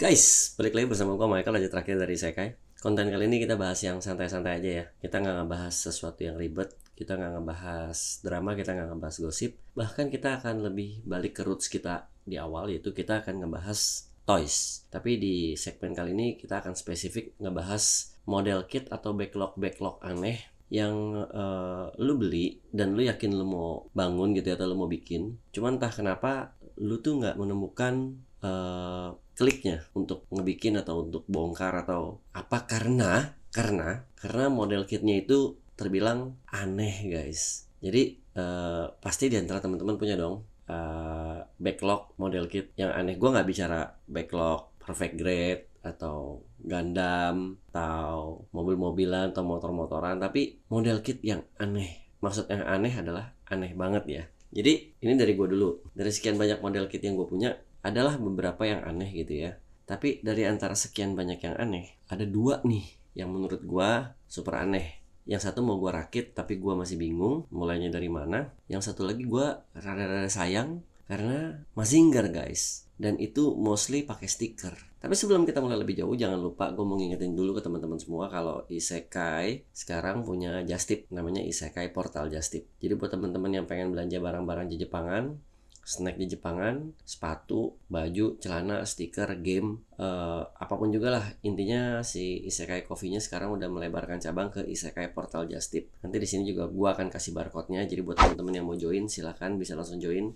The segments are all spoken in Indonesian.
Guys, balik lagi bersama gue Michael aja terakhir dari Isekai. Konten kali ini kita bahas yang santai-santai aja ya. Kita nggak ngebahas sesuatu yang ribet, kita nggak ngebahas drama, kita nggak ngebahas gosip. Bahkan kita akan lebih balik ke roots kita di awal, yaitu kita akan ngebahas toys. Tapi di segmen kali ini kita akan spesifik ngebahas model kit atau backlog aneh yang lu beli dan lu yakin lu mau bangun gitu ya, atau lu mau bikin. Cuman entah kenapa lu tuh nggak menemukan kliknya untuk ngebikin atau untuk bongkar atau apa, karena model kitnya itu terbilang aneh guys. Jadi pasti di antara teman-teman punya dong backlog model kit yang aneh. Gue nggak bicara backlog perfect grade atau Gundam atau mobil-mobilan atau motor-motoran, tapi model kit yang aneh. Maksud yang aneh adalah aneh banget ya. Jadi ini dari gue dulu. Dari sekian banyak model kit yang gue punya, adalah beberapa yang aneh gitu ya. Tapi dari antara sekian banyak yang aneh, ada dua nih yang menurut gue super aneh. Yang satu mau gue rakit tapi gue masih bingung mulainya dari mana. Yang satu lagi gue rada-rada sayang karena Mazinger guys. Dan itu mostly pakai stiker. Tapi sebelum kita mulai lebih jauh, jangan lupa gue mau ngingetin dulu ke teman-teman semua kalau Isekai sekarang punya Justip, namanya Isekai Portal Justip. Jadi buat teman-teman yang pengen belanja barang-barang Jepangan, snack di Jepangan, sepatu, baju, celana, stiker, game, apapun juga lah. Intinya si Isekai Coffee-nya sekarang udah melebarkan cabang ke Isekai Portal Justip. Nanti di sini juga gua akan kasih barcode-nya. Jadi buat teman-teman yang mau join, silakan bisa langsung join.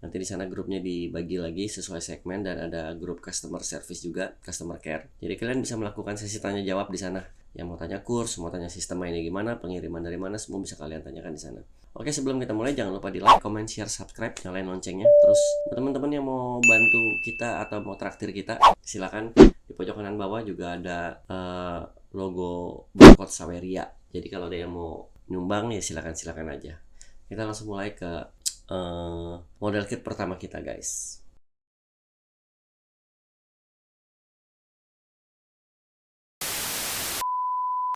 Nanti di sana grupnya dibagi lagi sesuai segmen dan ada grup customer service juga, customer care. Jadi kalian bisa melakukan sesi tanya jawab di sana. Yang mau tanya kurs, mau tanya sistem mainnya gimana, pengiriman dari mana, semua bisa kalian tanyakan di sana. Oke, sebelum kita mulai jangan lupa di like, comment, share, subscribe, nyalain loncengnya. Terus teman-teman yang mau bantu kita atau mau traktir kita, silakan. Di pojok kanan bawah juga ada logo barcode Saweria. Jadi kalau ada yang mau nyumbang ya silakan aja. Kita langsung mulai ke model kit pertama kita guys.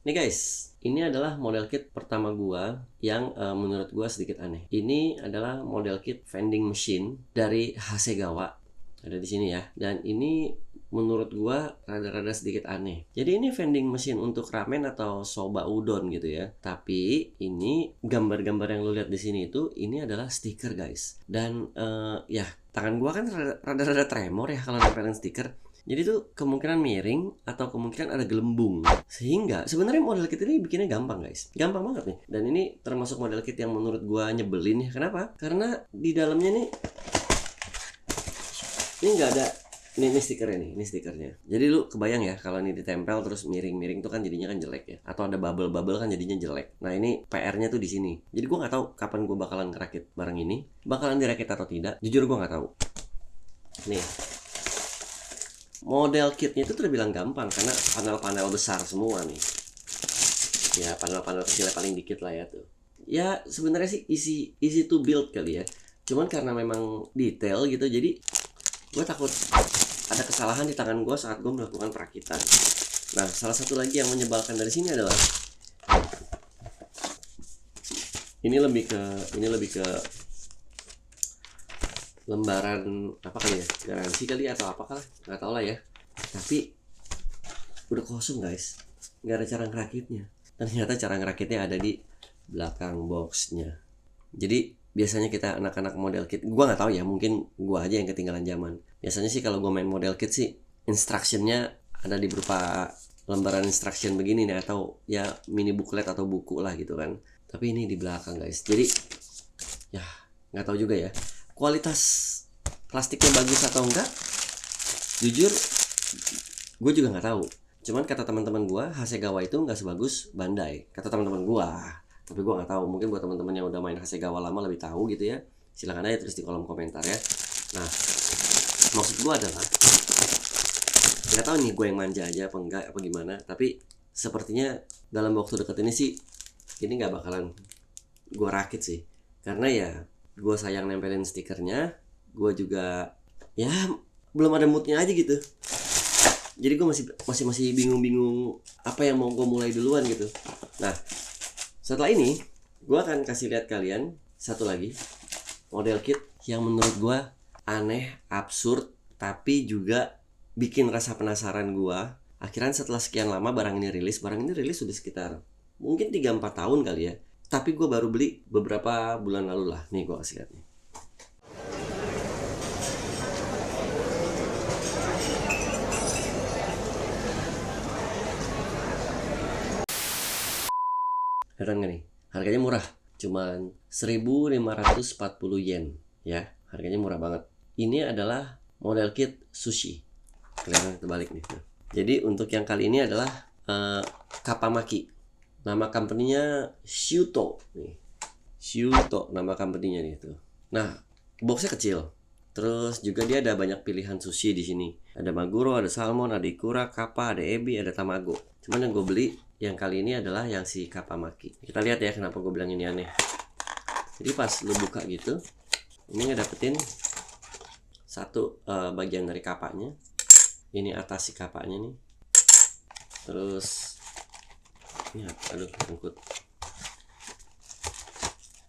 Nih guys, ini adalah model kit pertama gua yang menurut gua sedikit aneh. Ini adalah model kit vending machine dari Hasegawa. Ada di sini ya. Dan ini menurut gua rada-rada sedikit aneh. Jadi ini vending machine untuk ramen atau soba udon gitu ya. Tapi ini gambar-gambar yang lu lihat di sini itu ini adalah stiker guys. Dan ya tangan gua kan rada-rada tremor ya kalau nempelin stiker. Jadi tuh kemungkinan miring atau kemungkinan ada gelembung. Sehingga sebenarnya model kit ini bikinnya gampang guys. Gampang banget nih. Dan ini termasuk model kit yang menurut gua nyebelin ya. Kenapa? Karena di dalamnya nih ini nggak ada ini stikernya nih, ini stikernya. Jadi lu kebayang ya kalau ini ditempel terus miring-miring tuh kan jadinya kan jelek ya. Atau ada bubble-bubble kan jadinya jelek. Nah ini PR-nya tuh di sini. Jadi gue nggak tahu kapan gue bakalan ngerakit barang ini, bakalan dirakit atau tidak. Jujur gue nggak tahu. Nih, model kitnya itu terbilang gampang karena panel-panel besar semua nih. Ya panel-panel kecilnya paling dikit lah ya tuh. Ya sebenarnya sih easy to build kali ya. Cuman karena memang detail gitu, jadi gue takut ada kesalahan di tangan gue saat gue melakukan perakitan. Nah, salah satu lagi yang menyebalkan dari sini adalah ini lebih ke lembaran apa kali ya, garansi kali atau apalah, nggak tahu lah ya. Tapi udah kosong guys, nggak ada cara ngerakitnya. Ternyata cara ngerakitnya ada di belakang boxnya. Jadi biasanya kita anak-anak model kit, gue nggak tahu ya, mungkin gue aja yang ketinggalan zaman. Biasanya sih kalau gue main model kit sih instructionnya ada di berupa lembaran instruction begini nih, atau ya mini booklet atau buku lah gitu kan. Tapi ini di belakang guys, jadi ya nggak tahu juga ya kualitas plastiknya bagus atau enggak. Jujur gue juga nggak tahu. Cuman kata teman-teman gue Hasegawa itu nggak sebagus Bandai, kata teman-teman gue. Tapi gue nggak tahu, mungkin buat teman-teman yang udah main Hasegawa lama lebih tahu gitu ya. Silakan aja tulis di kolom komentar ya. Nah, maksud gue adalah nggak tahu nih gue yang manja aja apa enggak apa gimana. Tapi sepertinya dalam waktu dekat ini sih ini nggak bakalan gue rakit sih. Karena ya gue sayang nempelin stikernya. Gue juga ya belum ada moodnya aja gitu. Jadi gue masih bingung-bingung apa yang mau gue mulai duluan gitu. Nah, setelah ini, gue akan kasih lihat kalian satu lagi model kit yang menurut gue aneh, absurd, tapi juga bikin rasa penasaran gua. Akhirnya setelah sekian lama barang ini rilis sudah sekitar mungkin 3-4 tahun kali ya. Tapi gua baru beli beberapa bulan lalu lah. Nih gua kasih lihat nih. Heran gak nih? Harganya murah, cuman 1.540 yen ya. Harganya murah banget. Ini adalah model kit sushi. Kelihatan terbalik nih. Jadi untuk yang kali ini adalah Kapamaki. Nama company-nya Shuto nih. Shuto nama company-nya nih tuh. Nah, boxnya kecil. Terus juga dia ada banyak pilihan sushi di sini. Ada maguro, ada salmon, ada ikura, kappa, ada ebi, ada tamago. Cuman yang gue beli yang kali ini adalah yang si Kapamaki. Kita lihat ya kenapa gue bilang ini aneh. Jadi pas lu buka gitu, ini ngedapetin satu bagian dari kapaknya. Ini atas si kapaknya nih. Terus ini aduh nyangkut.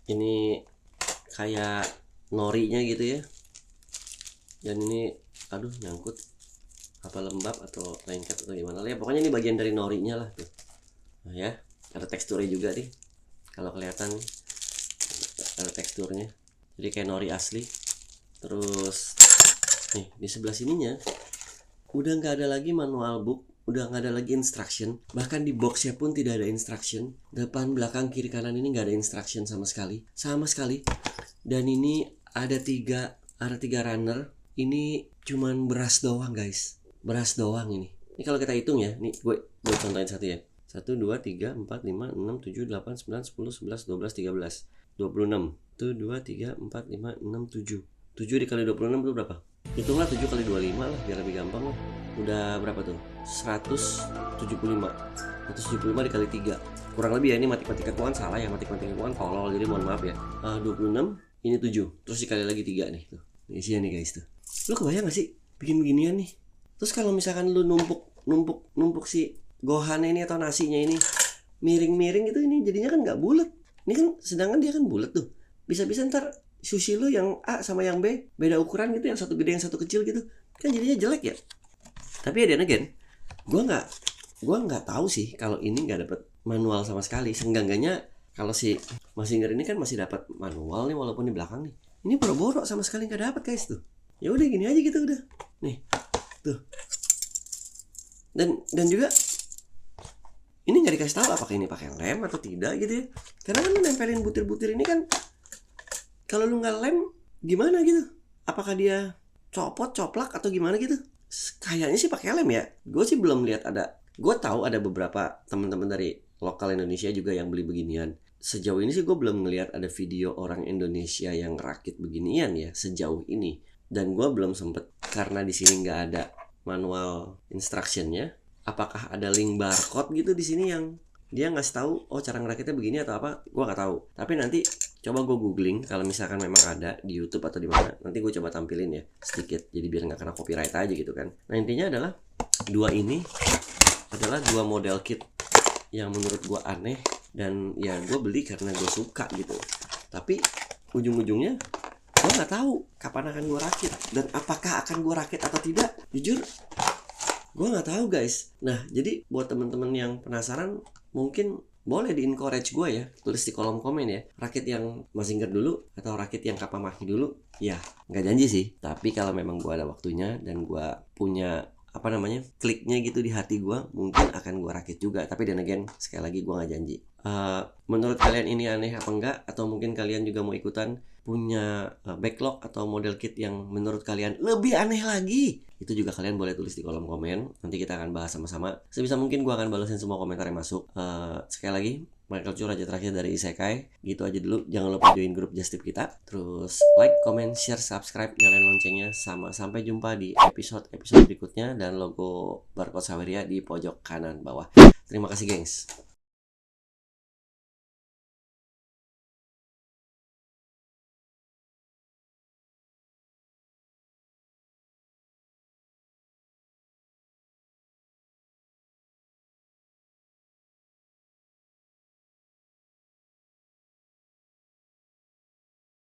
Ini kayak norinya gitu ya. Dan ini aduh nyangkut. Apa lembab atau lengket atau gimana lah ya. Pokoknya ini bagian dari norinya lah tuh. Nah ya, ada teksturnya juga nih. Kalau kelihatan nih, ada teksturnya. Jadi kayak nori asli. Terus nih di sebelah sininya udah nggak ada lagi manual book, udah nggak ada lagi instruction. Bahkan di boxnya pun tidak ada instruction. Depan, belakang, kiri, kanan ini nggak ada instruction sama sekali, Dan ini ada tiga runner. Ini cuman beras doang guys, beras doang ini. Ini kalau kita hitung ya, nih gue contohin satu ya. 1, 2, 3, 4, 5, 6, 7, 8, 9, 10, 11, 12, 13, 26. 1, 2, 3, 4, 5, 6, 7. 7 dikali 26 itu berapa? Hitunglah 7 kali 25 lah biar lebih gampang lah. Udah berapa tuh? 175. 175 dikali 3. Kurang lebih ya, ini matematika keuangan salah ya, matematika keuangan tolol, jadi mohon maaf ya. 26, ini 7. Terus dikali lagi 3 nih tuh. Ini isinya nih guys tuh. Lu kebayang gak sih bikin beginian nih? Terus kalau misalkan lu numpuk si gohan ini atau nasinya ini miring-miring gitu, ini jadinya kan nggak bulat. Ini kan sedangkan dia kan bulat tuh. Bisa-bisa ntar sushi lu yang A sama yang B beda ukuran gitu, yang satu gede yang satu kecil gitu. Kan jadinya jelek ya. Tapi ya again, gua nggak tahu sih kalau ini nggak dapet manual sama sekali. Senggangganya kalau si Mazinger ini kan masih dapat manual nih walaupun di belakang nih. Ini boro-boro sama sekali nggak dapat guys tuh. Ya udah gini aja gitu udah. Nih. Tuh. Dan juga ini nggak dikasih tahu apakah ini pakai lem atau tidak gitu ya. Karena kan lu nempelin butir-butir ini kan, kalau lu nggak lem gimana gitu? Apakah dia copot, coplak atau gimana gitu? Kayaknya sih pakai lem ya. Gue sih belum lihat ada. Gue tahu ada beberapa teman-teman dari lokal Indonesia juga yang beli beginian. Sejauh ini sih gue belum ngelihat ada video orang Indonesia yang rakit beginian ya sejauh ini. Dan gue belum sempet karena di sini nggak ada manual instructionnya. Apakah ada link barcode gitu di sini yang dia ngasih tahu oh cara ngerakitnya begini atau apa? Gue nggak tahu. Tapi nanti coba gue googling kalau misalkan memang ada di YouTube atau di mana. Nanti gue coba tampilin ya sedikit. Jadi biar nggak kena copyright aja gitu kan. Nah intinya adalah dua ini adalah dua model kit yang menurut gue aneh dan ya gue beli karena gue suka gitu. Tapi ujung-ujungnya gue nggak tahu kapan akan gue rakit dan apakah akan gue rakit atau tidak. Jujur gue nggak tahu guys. Nah jadi buat teman-teman yang penasaran mungkin boleh di encourage gue ya, tulis di kolom komen ya, rakit yang Mazinger dulu atau rakit yang Kapamaki dulu. Ya nggak janji sih, tapi kalau memang gue ada waktunya dan gue punya kliknya gitu di hati gue, mungkin akan gue rakit juga. Tapi dan again sekali lagi gue nggak janji. Menurut kalian ini aneh apa enggak? Atau mungkin kalian juga mau ikutan punya backlog atau model kit yang menurut kalian lebih aneh lagi? Itu juga kalian boleh tulis di kolom komen. Nanti kita akan bahas sama-sama. Sebisa mungkin gue akan balasin semua komentar yang masuk. Sekali lagi, Michael Chu, raja terakhir dari Isekai. Gitu aja dulu. Jangan lupa join grup Just Tip kita. Terus like, comment, share, subscribe, nyalain loncengnya. Sampai jumpa di episode berikutnya. Dan logo barcode Saweria di pojok kanan bawah. Terima kasih gengs.